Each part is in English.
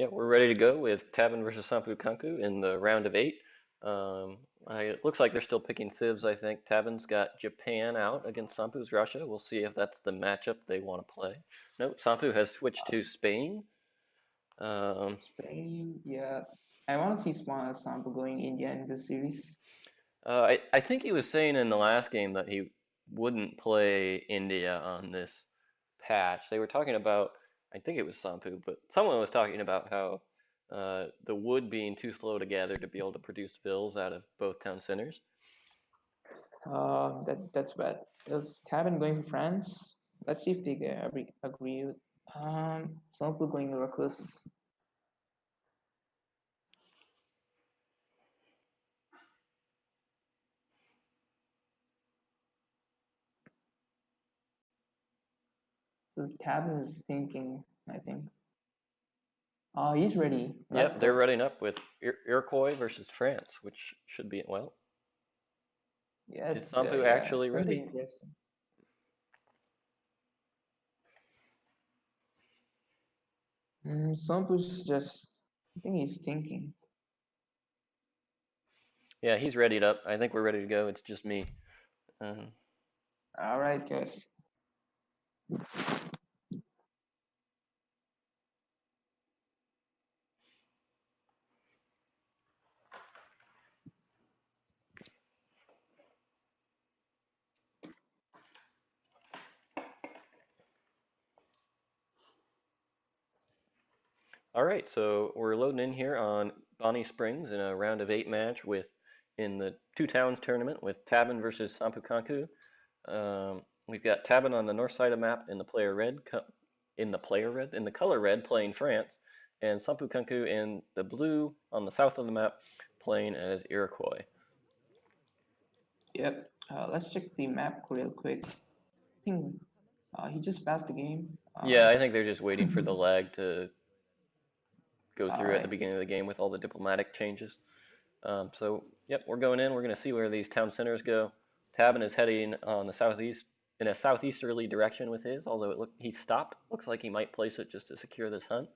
Yeah, we're ready to go with tabben versus SomppuKunkku in the round of 8. It looks like they're still picking civs, I think. Tabben's got Japan out against Sampu's Russia. We'll see if that's the matchup they want to play. No, Sampu has switched to Spain. Um, Spain, yeah. I want to see small sample going India in this series. I think he was saying in the last game that he wouldn't play India on this patch. They were talking about, I think it was Sampu, but someone was talking about how the wood being too slow to gather to be able to produce vills out of both town centers. That's bad. Is Tabin going for France? Let's see if they agree with. Sample going reckless. So Tabin is thinking, I think. Oh, he's ready. Let's Yep, they're go. running up with Iroquois versus France, which should be, well, is Yes, Sampu yeah, it's actually going to be ready? interesting. Sampu's just, I think he's thinking. Yeah, he's readied up. I think we're ready to go. It's just me. Um, All right, guys. all right, so we're loading in here on Bonnie Springs in a round of 8 match with in the two towns tournament with tabben versus SomppuKunkku. We've got tabben on the north side of the map in the player red, in the color red playing France, and SomppuKunkku in the blue on the south of the map playing as Iroquois. Yep. Let's check the map real quick. I think he just passed the game. Yeah, I think they're just waiting for the lag to go All through at the right. beginning of the game with all the diplomatic changes. So, yep, we're going in. We're going to see where these town centers go. Tabin is heading on the southeast in a southeasterly direction with his, although he stopped. Looks like he might place it just to secure this hunt.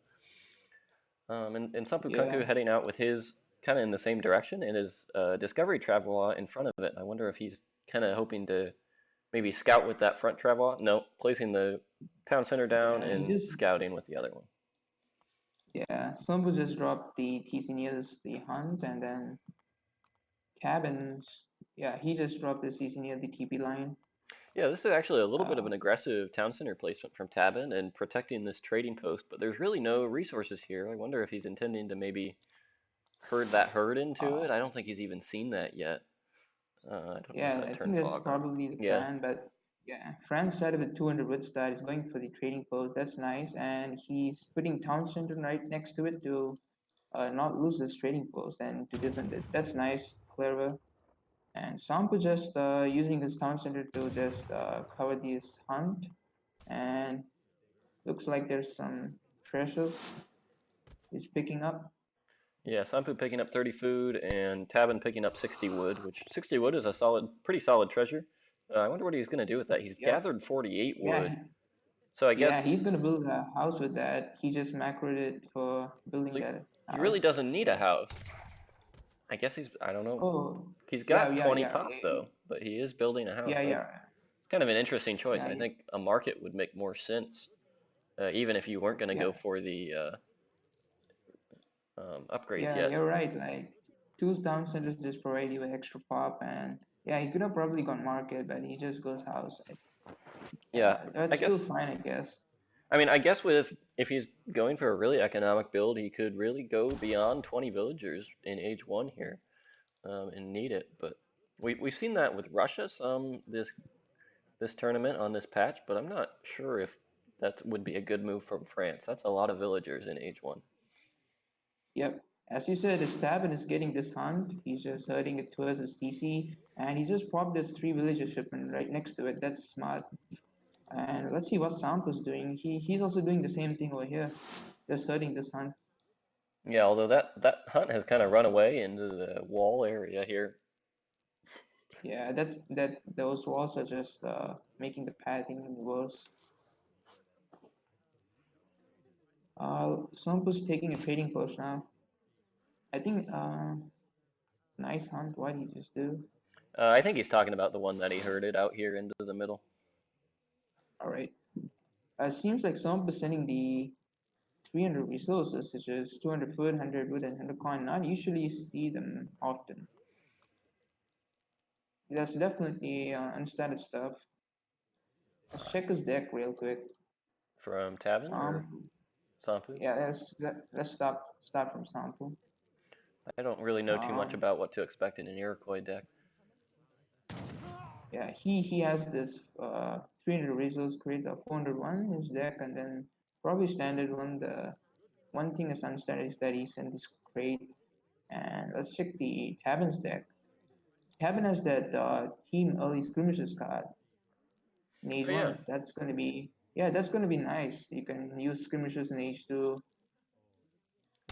And SomppuKunkku Yeah. heading out with his kind of in the same direction and his discovery travel in front of it. I wonder if he's kind of hoping to maybe scout with that front travel. No, placing the town center down Yeah. He and just scouting with the other one. Yeah, Sambu just dropped the TC near the hunt, and then Cabins, yeah, he just dropped the CC near the TP line. Yeah, this is actually a little bit of Uh, an aggressive town center placement from Tabin and protecting this trading post, but there's really no resources here. I wonder if he's intending to maybe herd that herd into uh, it. I don't think he's even seen that yet. I don't know how yeah, to I turn think that's fog on. probably the Yeah, plan, but yeah, France started with 200 wood start. He's going for the trading post. That's nice, and he's putting town center right next to it to not lose this trading post and to defend it. That's nice, clever. And Sampu just using his town center to just cover this hunt, and looks like there's some treasures he's picking up. yeah. Sampu picking up 30 food and Tabin picking up 60 wood, which 60 wood is a pretty solid treasure. I wonder what he's going to do with that. He's Yep. gathered 48 wood, Yeah. so I Yeah, he's guess gonna build a house with that. He just macroed it for building he, that he really house. doesn't need a house. I guess I don't know. Oh, He's yeah, got yeah, 20 yeah, pop though, but he is building a yeah, house. It's yeah, kind of an interesting choice. yeah, I yeah, think a market would make more sense, even if you weren't going to go yeah, for the upgrades yeah. yet. You're right. Like two town centers just provide you with extra pop, and yeah, he could have probably gone market, but he just goes house. Yeah, I That's still guess. fine, I guess. I mean, I guess with if he's going for a really economic build, he could really go beyond 20 villagers in age one here and need it. But we've seen that with Russia some this tournament on this patch, but I'm not sure if that would be a good move from France. That's a lot of villagers in age one. Yep. As you said, Stabin is getting this hunt. He's just herding it towards his TC, and he just popped his three villager shipment right next to it. That's smart. And let's see what Sampo's doing. He's also doing the same thing over here, just hurting this hunt. Yeah, although that hunt has kind of run away into the wall area here. Yeah, that those walls are just making the pathing worse. Somppu's taking a trading post now. I think, nice hunt. What did he just do? I think he's talking about the one that he herded out here into the middle. All right. Seems like Somppu's sending the 300 resources, such as 200 food, 100 wood, and 100 coin. Not usually see them often. That's definitely unstandard stuff. Let's check his deck real quick. From Tabben or Sample. Sompu? Yeah, let's start from sample. I don't really know too much Um, about what to expect in an Iroquois deck. yeah, he has this 300 resource create a 401 in his deck, and then probably standard one. The one thing is unstandard is that he sent this crate. And let's check the Tabben's deck. Tabben has that team early skirmishes card in age Oh yeah, one. That's gonna be, yeah, that's gonna be nice. You can use skirmishes in age two.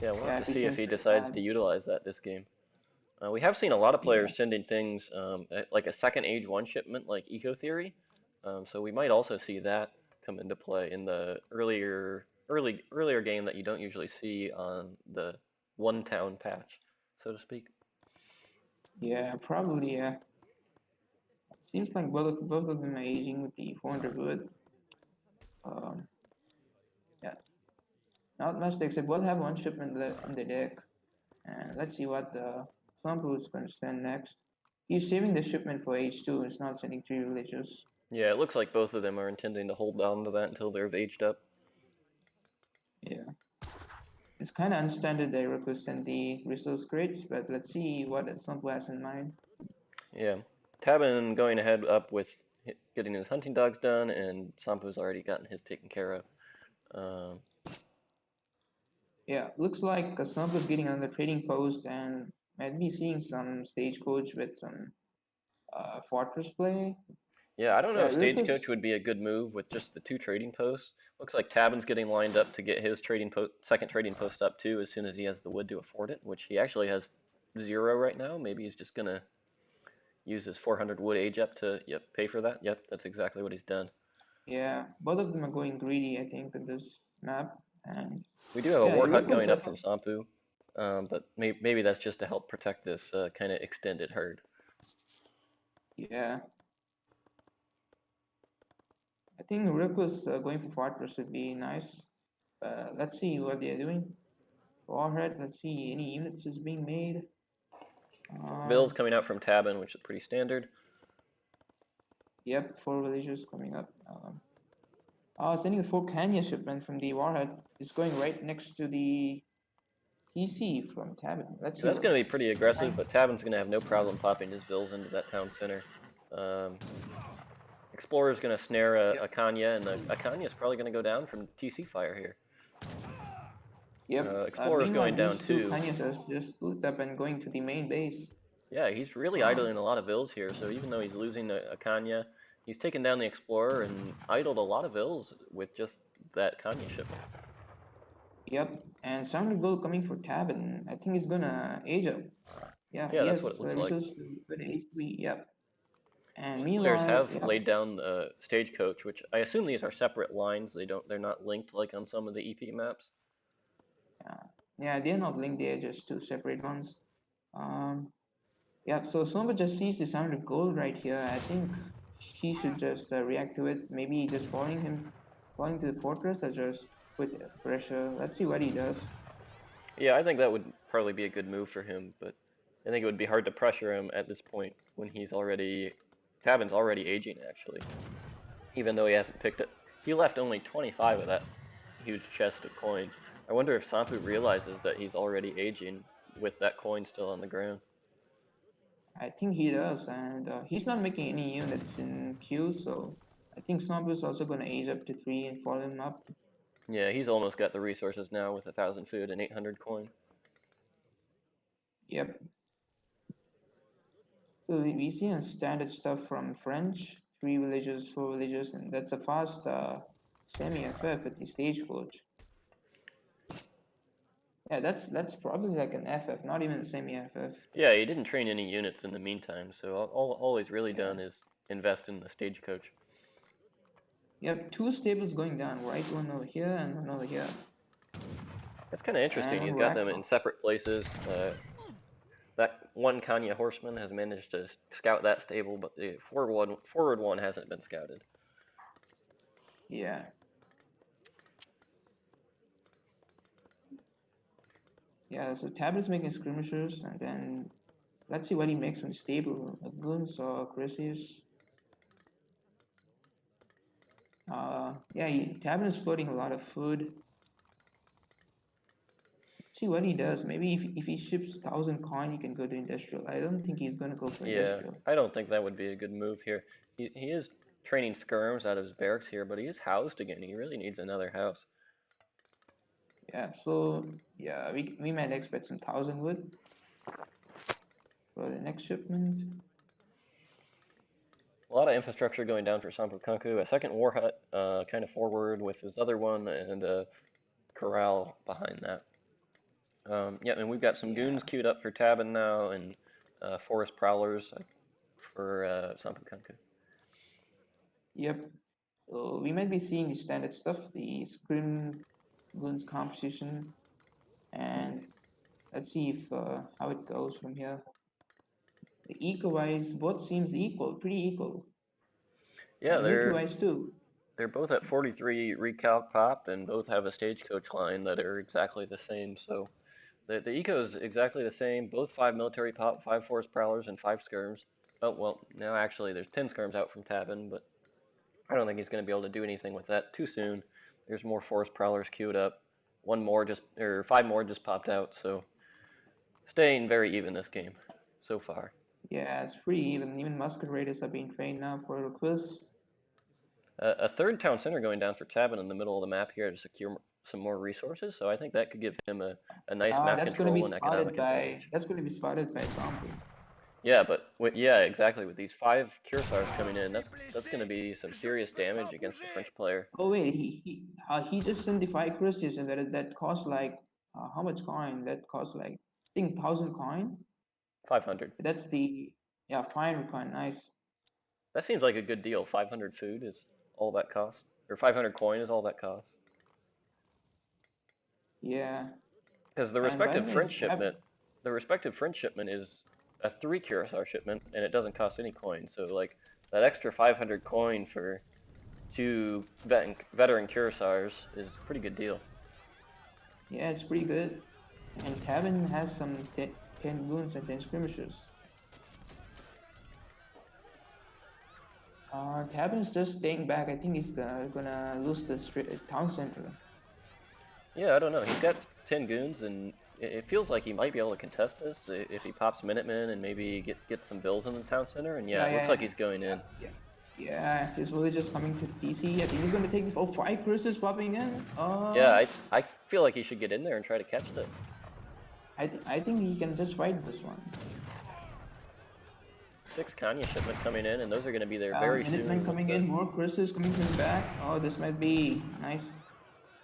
yeah. We'll have Yeah, to if he see if sends he that decides card. to utilize that this game. We have seen a lot of Yeah, players sending things like a second age one shipment, like Eco Theory. So we might also see that come into play in the earlier game that you don't usually see on the one town patch, so to speak. yeah, probably. Yeah, seems like both of them are aging with the 400 wood. Um, yeah, not much to accept. We'll have one shipment left in the deck, and let's see what the Slumber is going to send next. He's saving the shipment for H2. It's not sending three religious. Yeah, it looks like both of them are intending to hold on to that until they're aged up. Yeah, it's kind of unstandard they represent the resource grids, but let's see what the Slumber has in mind. Yeah, Tabin going ahead up with getting his hunting dogs done, and Sampo's already gotten his taken care of. Um, Yeah, looks like Slumber is getting on the trading post and might be seeing some stagecoach with some fortress play. Yeah, I don't know Yeah, if Rikus. Stagecoach would be a good move with just the two trading posts. Looks like Tabin's getting lined up to get his second trading post up too as soon as he has the wood to afford it, which he actually has 0 right now. Maybe he's just gonna use his 400 wood age up to pay for that. Yep, that's exactly what he's done. Yeah, both of them are going greedy, I think, in this map. And We do have a yeah, war hut Rikus going up FF. from Sampu, but maybe that's just to help protect this kind of extended herd. Yeah, I think Rikus going for fortress would be nice. Let's see what they're doing. Warhead, let's see any units is being made. Vills Um, coming out from Tabin, which is pretty standard. yep, four villagers coming up. Sending a four Kanya shipment from the Warhead. It's going right next to the TC from Tabin. Let's Yeah, see that's what. going to be pretty aggressive, but Tabin's going to have no problem popping his Vills into that town center. Um, Explorer's going to snare a Yep, Kanya, and a Kanya is probably going to go down from TC fire here. yep. Explorer's Meanwhile, going down these two too. Kanyas are just split up and going to the main base. Yeah, he's really Um, idling a lot of Vills here, so even though he's losing a Kanya, he's taken down the Explorer and idled a lot of Vills with just that Kanya shipment. yep. And Sound Bull coming for Tabin. I think he's gonna age up. Yeah, Yeah, that's what it yes, looks like. resources with H3. Yep. And Both players meanwhile, have yep. laid down the Stagecoach, which I assume these are separate lines. They're not linked like on some of the EP maps. Yeah, yeah, they're not linked. They're just two separate ones. Um, yeah. So Soma just sees the sound of gold right here. I think she should just react to it. Maybe just following him, falling to the fortress, or just put pressure. Let's see what he does. Yeah, I think that would probably be a good move for him, but I think it would be hard to pressure him at this point when he's already Tabin's already aging actually. Even though he hasn't picked it. He left only 25 of that huge chest of coin. I wonder if Sampu realizes that he's already aging with that coin still on the ground. I think he does, and he's not making any units in queue, so I think Soma is also gonna age up to three and follow him up. Yeah, he's almost got the resources now with 1,000 food and 800 coin. Yep. So we see on standard stuff from French, three villages, four villages, and that's a fast semi-FF at the stagecoach. Yeah, that's probably like an FF, not even a semi-FF. Yeah, he didn't train any units in the meantime, so all he's really Yeah. done is invest in the stagecoach. You have two stables going down, right? One over here and one over here. It's kind of interesting. He's And got them wax in off. separate places. That one Kanya horseman has managed to scout that stable, but the forward one hasn't been scouted. Yeah. Yeah, so Tab is making skirmishers, and then let's see what he makes from the stable. Goons or Chrysius. Yeah, Tab is floating a lot of food. Let's see what he does. Maybe if he ships 1,000 coin, he can go to industrial. I don't think he's gonna go for Yeah, industrial. I don't think that would be a good move here. He is training skirms out of his barracks here, but he is housed again. He really needs another house. Yeah, so yeah, we might expect some 1,000 wood for the next shipment. A lot of infrastructure going down for SomppuKunkku. A second war hut, kind of forward with his other one, and a corral behind that. Yeah, and we've got some Yeah. goons queued up for tabben now, and forest prowlers for SomppuKunkku. Yep. So we might be seeing the standard stuff, the scrim goons composition, and let's see if how it goes from here. The eco-wise, both seems equal, pretty equal. Yeah, And military-wise too. they're both at 43 recalc pop, and both have a stagecoach line that are exactly the same. So the eco is exactly the same. Both 5 military pop, 5 forest prowlers, and 5 skirms. Oh well, now actually there's 10 skirms out from tabben, but I don't think he's going to be able to do anything with that too soon. There's more forest prowlers queued up. One more just, or 5 more just popped out. So staying very even this game so far. Yeah, it's pretty even. Even musket raiders are being trained now for a quiz. A third town center going down for Tabin in the middle of the map here to secure some more resources. So I think that could give him a nice map That's going to be control and spotted economic by advantage. Sample. Yeah, but yeah, exactly. With these 5 cursors coming in, that's going to be some serious damage against the French player. Oh wait, he just sent the 5 crucials and that cost like how much coin? That cost like I think 1,000 coin. 500. That's the yeah 500 coin. Nice. That seems like a good deal. 500 food is all that costs, or 500 coin is all that costs. Yeah. Because the And by the respective way, French shipment, is a 3 curacao shipment, and it doesn't cost any coin. So like that extra 500 coin for 2 veteran cursors is a pretty good deal. yeah, it's pretty good. And Tavin has some 10 goons and 10 skirmishers. Tavin's just staying back. I think he's gonna lose the town center. Yeah, I don't know. He's got 10 goons, and it feels like he might be able to contest this if he pops Minutemen and maybe get some bills in the town center. And yeah, Yeah, it looks yeah, like he's going yeah, in. yeah, yeah. His villagers coming to the PC. I think he's gonna take this. Oh, 5 cruisers popping in. Yeah, I feel like he should get in there and try to catch this. I think he can just fight this one. 6 Kanya shipment coming in, and those are going to be there very Minutemen soon with coming the. in. More cruisers coming from the back. Oh, this might be nice.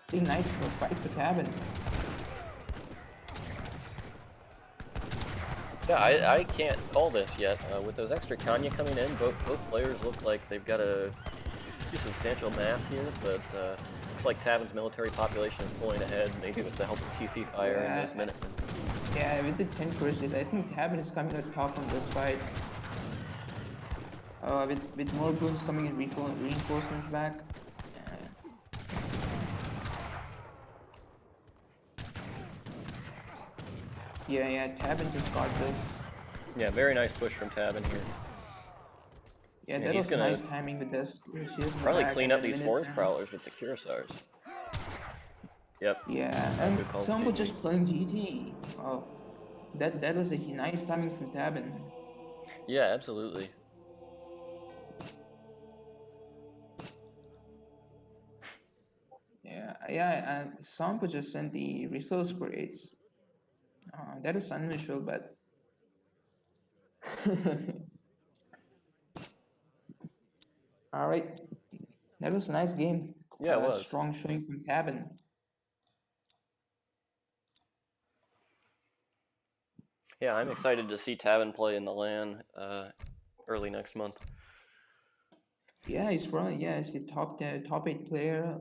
I think nice for fight for Tavin. Yeah, I can't call this yet. With those extra Kanya coming in, both players look like they've got a pretty substantial mass here, but looks like Tavin's military population is pulling ahead, maybe with the help of TC fire and those Yeah, Minutemen. yeah. With the 10 cruisers, I think Tavin is coming out top on this fight. With more goons coming in, reinforcements back. Uh, yeah. Tavin just got this. Yeah, very nice push from Tavin here. Yeah, And that he's was gonna nice timing with this cruisers in the probably back clean and up then these forest Minutemen. prowlers with the cursors. Yep, Yeah, and Kunkku calls Sampo GG. just playing GG. Oh, that was a nice timing from Tabin. Yeah, absolutely. Yeah. And Sampo just sent the resource grades. That is unusual, but all right. That was a nice game. Yeah, it was. Strong showing from Tabin. Yeah, I'm excited to see Tavin play in the LAN early next month. Yeah, he's running. Yeah, he's the top 8 player.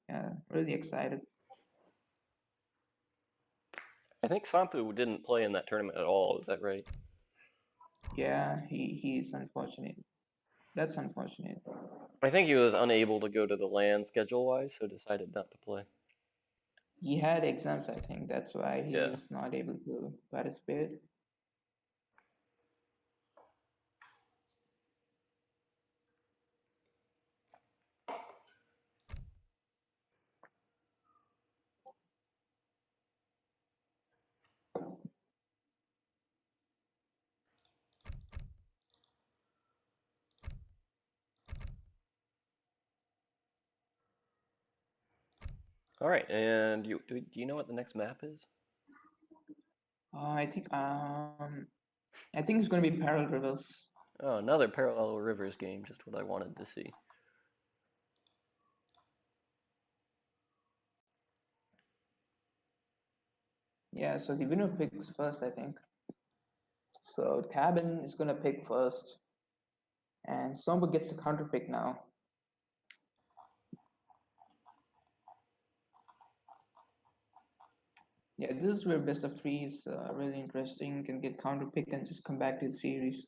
Yeah, really excited. I think Sampu didn't play in that tournament at all. Is that right? Yeah, he's unfortunate. That's unfortunate. I think he was unable to go to the LAN schedule-wise, so decided not to play. He had exams, I think. That's why Yeah. he's not able to participate. All right, and do you know what the next map is? I think it's gonna be Parallel Rivers. Oh, another Parallel Rivers game, just what I wanted to see. Yeah, so the winner picks first, I think. So Tabben is gonna pick first, and Somba gets a counter pick now. Yeah, this is where best of three is really interesting. You can get counter pick and just come back to the series.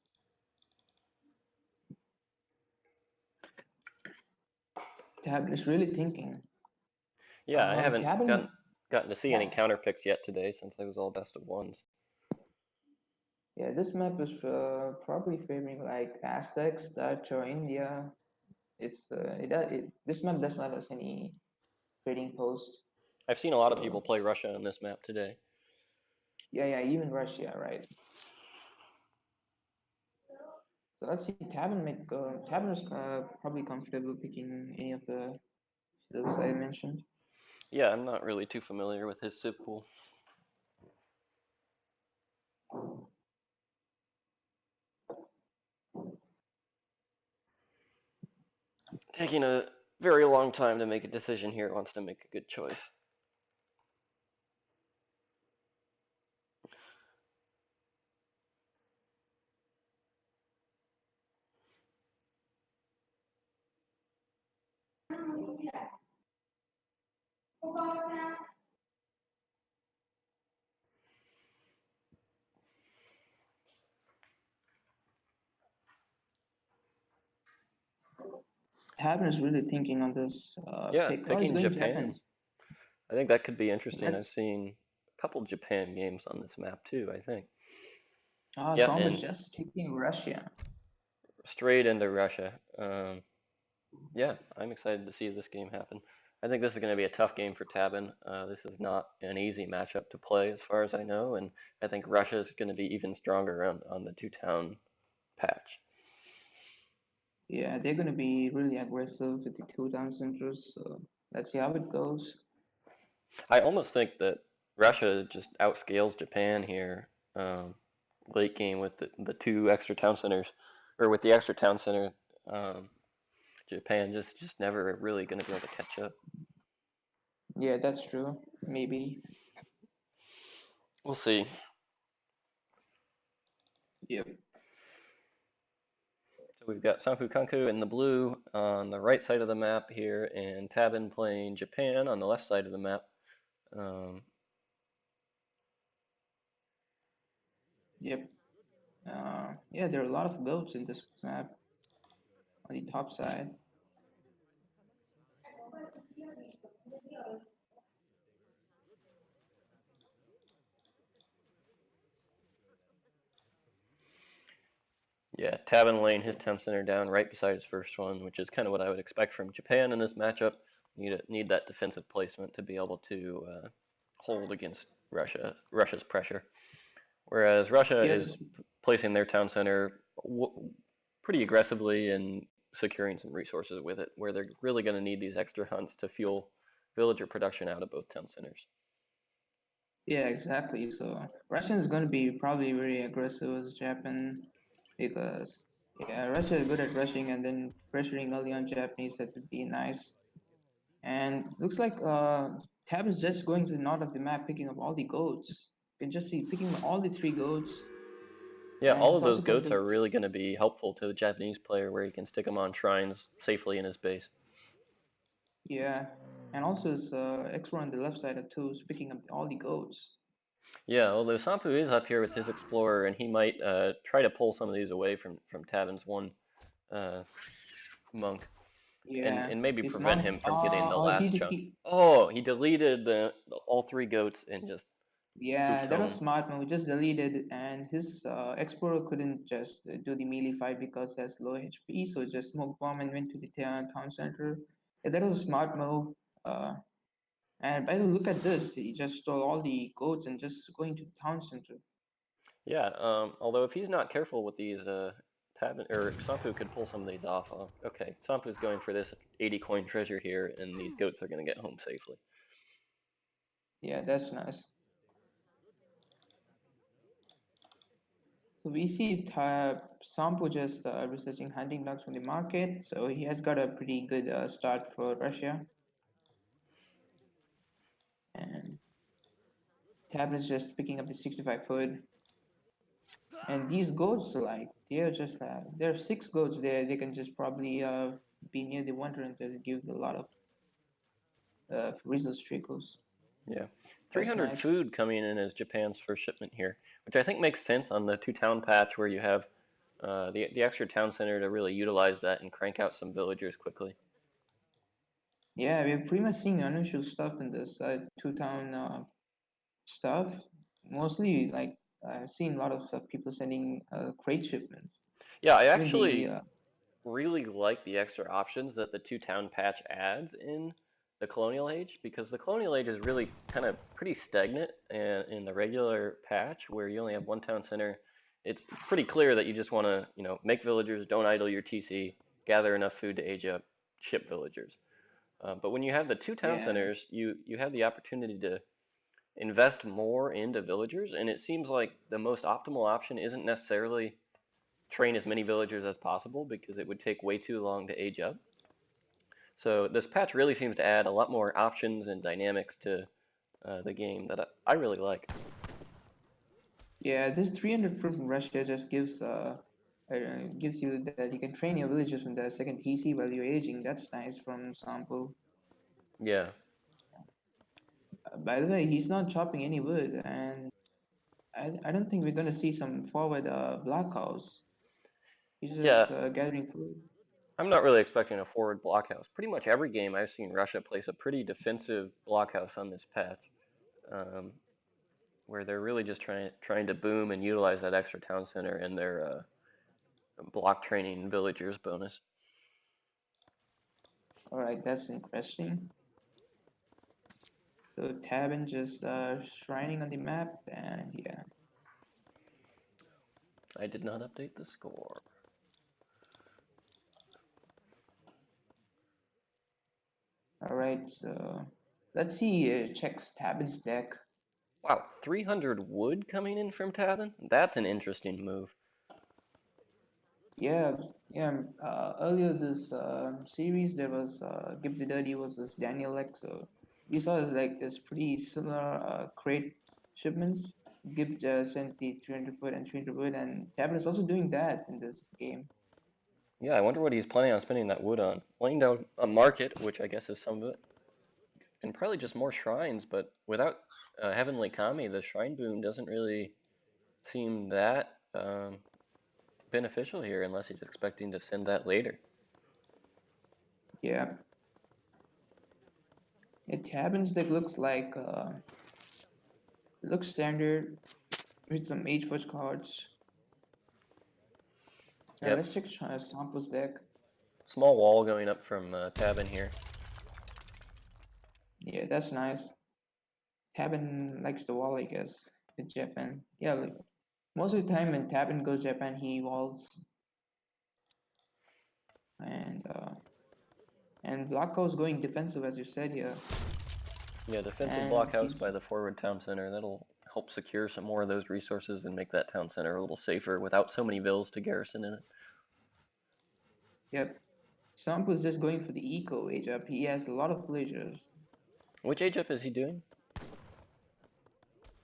Tabben is really thinking. Yeah, I haven't Tabben, gotten to see any yeah, counter picks yet today since it was all best of ones. yeah, this map is probably favoring like Aztecs, Dutch, or India. This map does not have any trading post. I've seen a lot of people So play Russia on this map today. yeah, even Russia, right? So let's see. Tabben is probably comfortable picking any of the those I mentioned. Yeah, I'm not really too familiar with his civ pool. Taking a very long time to make a decision here. Wants to make a good choice. Tabben is really thinking on this Yeah, pick. Oh, he's picking going Japan. Japanese. I think that could be interesting. I've Let's seen a couple Japan games on this map too, I think. Yeah, Somba is and just picking Russia. straight into Russia. Yeah, I'm excited to see this game happen. I think this is going to be a tough game for Tabin. This is not an easy matchup to play, as far as I know, and I think Russia is going to be even stronger on the two-town patch. Yeah, they're going to be really aggressive with the two down centers. So let's see how it goes. I almost think that Russia just outscales Japan here late game with the two extra town centers, or with the extra town center. Um, Japan just never really going to be able to catch up. Yeah, that's true. Maybe. We'll see. Yep. So we've got SomppuKunkku in the blue on the right side of the map here, and Tabin playing Japan on the left side of the map. Um, Yep. Yeah, there are a lot of goats in this map on the top side. yeah, Tabin laying his town center down right beside his first one, which is kind of what I would expect from Japan in this matchup. Need that defensive placement to be able to hold against Russia's pressure. Whereas Russia Yeah, is placing their town center pretty aggressively and securing some resources with it, where they're really going to need these extra hunts to fuel villager production out of both town centers. yeah, exactly. So Russia is going to be probably very aggressive as Japan because yeah, Russia is good at rushing and then pressuring early on Japanese. That would be nice. And looks like Tab is just going to the north of the map, picking up all the goats. You can just see picking up all the three goats, Yeah, and all he's of those also going goats to are really going to be helpful to the Japanese player, where he can stick them on shrines safely in his base. yeah, and also his expert on the left side of two is picking up all the goats. Yeah, although Sampu is up here with his explorer, and he might try to pull some of these away from Tavin's one uh, monk, Yeah, and maybe his prevent monk. him from getting the last chunk. He. Oh, he deleted all three goats and just Yeah, poofed that was home. smart move. Just deleted, and his explorer couldn't just do the melee fight because he has low HP. So just smoke bomb and went to the town center. Yeah, that was a smart move. Uh, and by the way, look at this. He just stole all the goats and just going to the town center. Yeah, although if he's not careful with these, Tavin or Sampu could pull some of these off. Okay, Sampu's going for this 80 coin treasure here, and these goats are going to get home safely. Yeah, that's nice. So we see Sampo just researching hunting dogs from the market. So he has got a pretty good start for Russia. And Tab is just picking up the 65 food. And these goats, like, they're just, there are six goats there. They can just probably be near the wonder and just give a lot of resource trickles. Yeah, That's 300 nice. food coming in as Japan's first shipment here, which I think makes sense on the two-town patch where you have the extra town center to really utilize that and crank out some villagers quickly. Yeah, we're pretty much seeing unusual stuff in this two-town stuff. Mostly, like, I've seen a lot of people sending crate shipments. Yeah, I Even the actually really like the extra options that the two-town patch adds in the colonial age because the colonial age is really kind of pretty stagnant, and in the regular patch where you only have one town center, it's pretty clear that you just want to make villagers, don't idle your TC, gather enough food to age up, ship villagers. But when you have the two town yeah, centers, you have the opportunity to invest more into villagers, and it seems like the most optimal option isn't necessarily train as many villagers as possible because it would take way too long to age up. So this patch really seems to add a lot more options and dynamics to the game that I really like. yeah, this 300 fruit from Russia just gives you that you can train your villagers from the second TC while you're aging. That's nice from Sampo. Yeah, By the way, he's not chopping any wood, and I don't think we're gonna see some forward black house. He's yeah. just gathering food. I'm not really expecting a forward blockhouse. Pretty much every game I've seen Russia place a pretty defensive blockhouse on this patch, um, where they're really just trying to boom and utilize that extra town center and their block training villagers bonus. All right, that's interesting. So Tabin just shrining on the map, and yeah. I did not update the score. All right, so let's see. Checks Tabin's deck. Wow, 300 wood coming in from Tavin? That's an interesting move. Yeah, yeah. Earlier this series, there was Give the Dirty versus Daniel X. So we saw like this pretty similar crate shipments. Gibb sent the 300 foot and 300 wood, and Tabin is also doing that in this game. Yeah, I wonder what he's planning on spending that wood on. Laying down a market, which I guess is some of it, and probably just more shrines, but without Heavenly Kami, the shrine boom doesn't really seem that beneficial here unless he's expecting to send that later. Yeah, Tabin's deck looks standard with some Age Forge cards. Now Yep, let's check Sample's deck. small wall going up from Tabin here. Yeah, that's nice. Tabin likes the wall, I guess, with Japan. Yeah, like, most of the time when Tabin goes Japan, he walls and Blocko's going defensive as you said here, Yeah, defensive and blockhouse he's by the forward town center. That'll help secure some more of those resources and make that town center a little safer without so many vills to garrison in it. yep. Sample's just going for the eco age up. He has a lot of villagers. Which age up is he doing?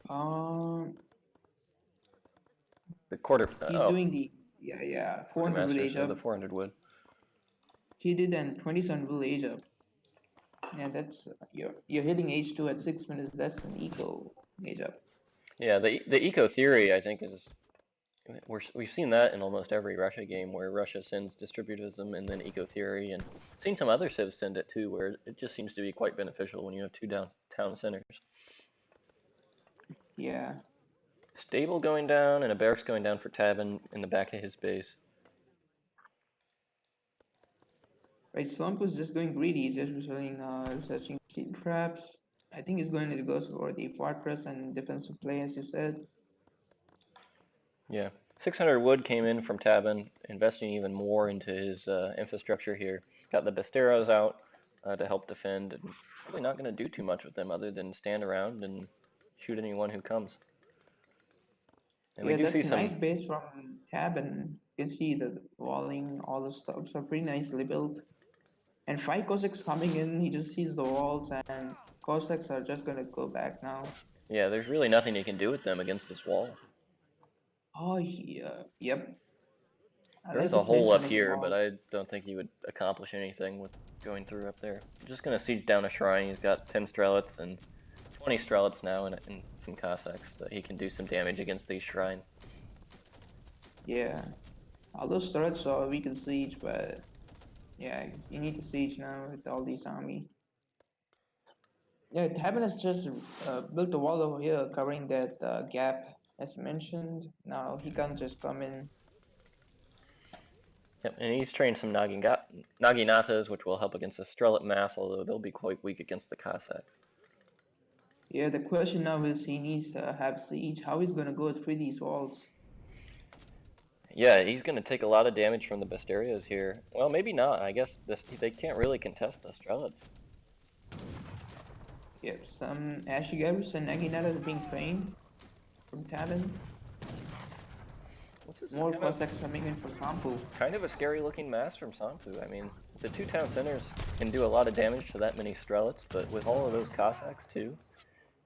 Um, The quarter. he's Oh, doing the yeah 400 will quartermaster. age So the up. 400 wood. He did an 27 will age up. Yeah, that's you're hitting age 2 at 6 minutes. That's an eco age up. Yeah, the eco theory I think is we've seen that in almost every Russia game where Russia sends distributism and then eco theory, and seen some other civs send it too, where it just seems to be quite beneficial when you have two town centers. Yeah. Stable going down and a barracks going down for tabben in the back of his base. Right, Slump is just going greedy. He's just researching seed traps. I think he's going to go for the fortress and defensive play, as you said. Yeah, 600 wood came in from tabben, investing even more into his infrastructure here. Got the Besteros out to help defend, and really not going to do too much with them other than stand around and shoot anyone who comes. And we Yeah, do that's see a nice some, base from Tab, and you can see the walling, all the stuff are pretty nicely built. And 5 Cossacks coming in, he just sees the walls, and Cossacks are just gonna go back now. yeah, there's really nothing you can do with them against this wall. Oh, yep. I There is like the a hole placement up of the here, but walls. I don't think he would accomplish anything with going through up there. Just gonna siege down a shrine. He's got 10 strelets and 20 strelets now and some Cossacks, so he can do some damage against these shrines. Yeah, all those turrets are weak in siege, but yeah, you need to siege now with all these army. Yeah, Tabin has just built a wall over here covering that gap as mentioned. Now he can't just come in. Yep, and he's trained some Naginatas, which will help against the Strelet mass, although they'll be quite weak against the Cossacks. Yeah, the question now is he needs to have siege. How he's gonna go through these walls? Yeah, he's going to take a lot of damage from the Basterios here. Well, maybe not. I guess they can't really contest the Strelets. Yep, some Ashigarus and Naginatas being trained from Tabin. This is More Cossacks coming in for Sampu. kind of a scary looking mass from Sompu. I mean, the two town centers can do a lot of damage to that many Strelets, but with all of those Cossacks too,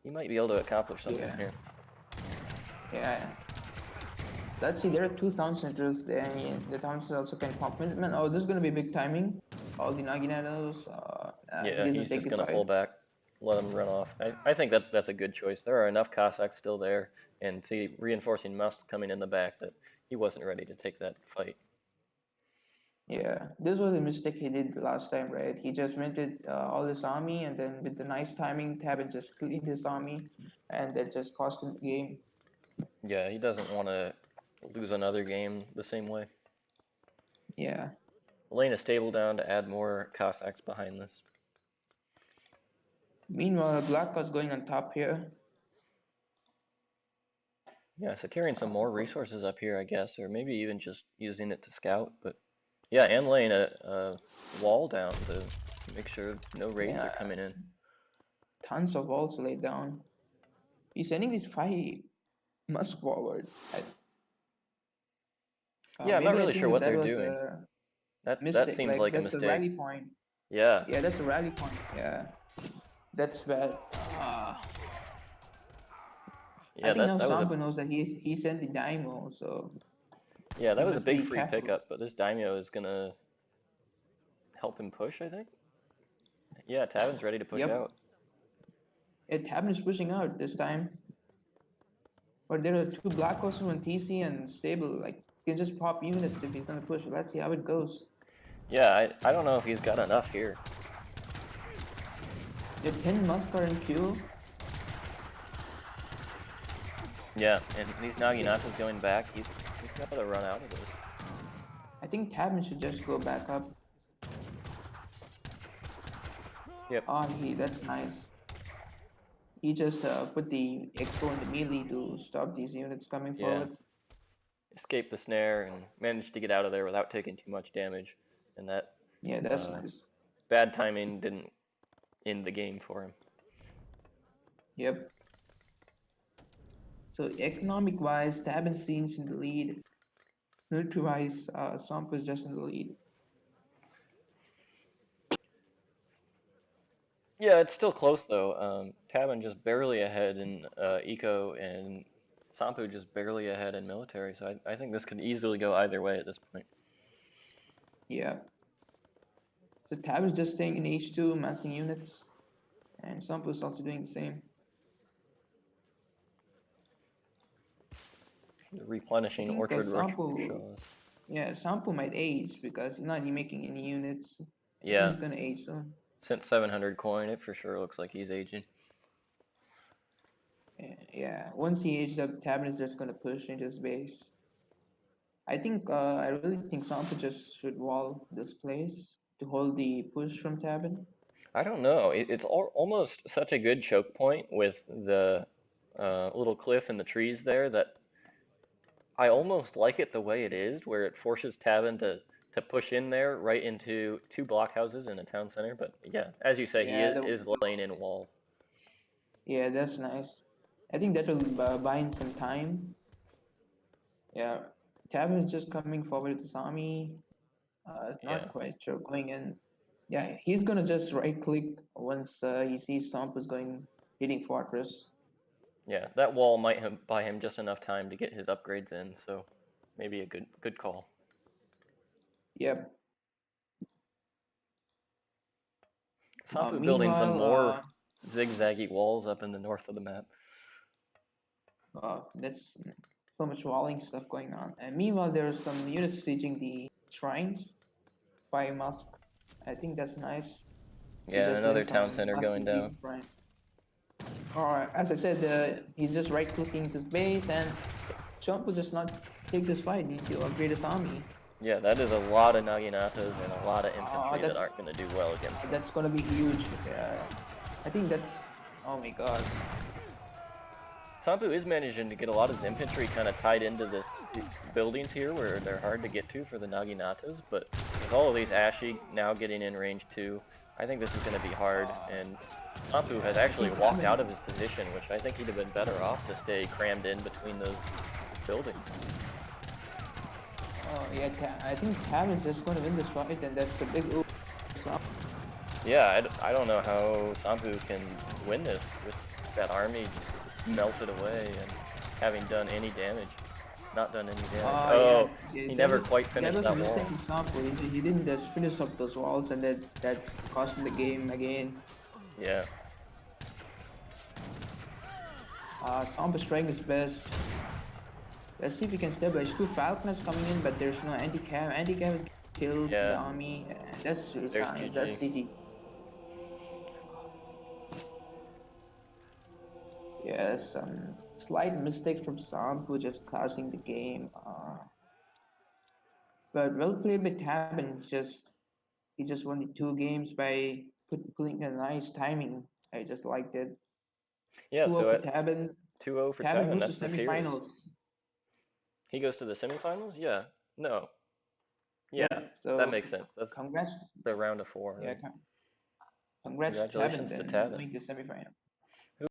he might be able to accomplish something Yeah, here. yeah. Let's see, there are two town centers. The town center also can complement. Oh, this is gonna be big timing. All the Naginatos. He Yeah, doesn't he's take just the going to pull fight. back, let him run off. I think that's a good choice. There are enough Cossacks still there, and see reinforcing Musk coming in the back that he wasn't ready to take that fight. Yeah, this was a mistake he did the last time, right? He just minted all his army, and then with the nice timing, Tabin just cleaned his army, and that just cost him the game. Yeah, he doesn't want to lose another game the same way. Yeah. Laying a stable down to add more Cossacks behind this. Meanwhile, Black was going on top here. Yeah, securing some more Uh, resources up here, I guess, or maybe even just using it to scout. But yeah, and laying a wall down to make sure no raids are yeah, coming in. tons of walls laid down. He's sending these 5 Musk forward. Yeah, I'm not Maybe I really sure think what that they're was doing. a That mistake. seems Like like a that's a mistake. rally point. Yeah, Yeah, that's a rally point. Yeah, that's bad. Uh, I yeah, think now that was a Sampo knows that he sent the Daimo, so yeah, he that was a must big be free careful. pickup. But this daimyo is gonna help him push, I think. Yeah, Tavin's ready to push Yep, out. it happens pushing out this time. But there are two Black also and TC and Stable. Like he can just pop units if he's gonna push. Let's see how it goes. Yeah, I don't know if he's got enough here. The 10 Musk are in queue. Yeah, and these Yeah, Naginatas going back, he's got to run out of this. I think Tabin should just go back up. Yep. Oh, that's nice. He just put the Expo in the melee to stop these units coming Yeah. forward. Escaped the snare and managed to get out of there without taking too much damage. And that Yeah, that's uh, nice. bad timing didn't end the game for him. Yep. So economic wise, Tabin seems in the lead. Military wise, Swamp is just in the lead. Yeah, it's still close though. Tabin just barely ahead in eco, and Sampu just barely ahead in military. So I think this could easily go either way at this point. Yeah. So Tabin's just staying in H2, massing units, and Swamp is also doing the same. I replenishing think orchard Sampu, rickshaws. yeah, Sampu might age because he's not making any units. I think Yeah, he's gonna age soon. since 700 coin, it for sure looks like he's aging. Yeah, once he aged up, Tabin is just gonna push into his base. I really think Sampu just should wall this place to hold the push from Tabin. I don't know. It's almost such a good choke point with the little cliff and the trees there that I almost like it the way it is, where it forces Tavin to push in there right into two blockhouses in a town center. But yeah, as you say, he Yeah, is laying in walls. yeah, that's nice. I think that will buy in some time. Yeah, Tabin is just coming forward with his army. Yeah, Not quite sure going in. Yeah, he's gonna just right click once he sees Stomp is going hitting Fortress. yeah. That wall might buy him just enough time to get his upgrades in, so maybe a good call. Yep. Sampu building some Meanwhile, more zigzaggy walls up in the north of the map. that's so much walling stuff going on. And meanwhile, there are some units sieging the shrines by Musk. I think that's nice to Yeah, just another win town some center going nasty down. beacon shrines. Or as I said, he's just right clicking into his base, and Trump will just not take this fight. He need to upgrade his army. Yeah, that is a lot of Naginatas and a lot of Uh, infantry that that's aren't going to do well against him. that's gonna be huge. I think that's. Oh my God. Sampu is managing to get a lot of his infantry kind of tied into these buildings here where they're hard to get to for the Naginatas, but with all of these Ashi now getting in range too, I think this is going to be hard, Uh, and Sampu has yeah, I actually think walked out Tabin. of his position, which I think he'd have been better off to stay crammed in between those buildings. Oh yeah, I think Tabin is just gonna win this fight, and that's a big oof. Yeah, I don't know how Sampu can win this with that army just melted away and having done any damage. Not done any damage. Yeah, Oh, he never quite that finished was a that wall. mistake from Sampo. He didn't just finish up those walls, and that cost him the game again. Yeah. Sampo's trying his best. Let's see if we can stabilize. Two Falconers coming in, but there's no anti-cam. Anti-cam is killed in the Yeah. army. And that's There's resigns. That's GG. CG. Yeah, some slight mistakes from Sampo just costing the game. But well played by Tabin. He just won the two games by pulling a nice timing. I just liked it. Yeah, 2-0 so for at Tabin. 2-0 for Tabin Tavin, moves to that's the series. semifinals. He goes to the semifinals? Yeah. No. Yeah. Yep. That So makes sense. That's congrats. the round of four, Yeah, right? congrats to Tabin Congratulations to then Tavin. going to semifinal.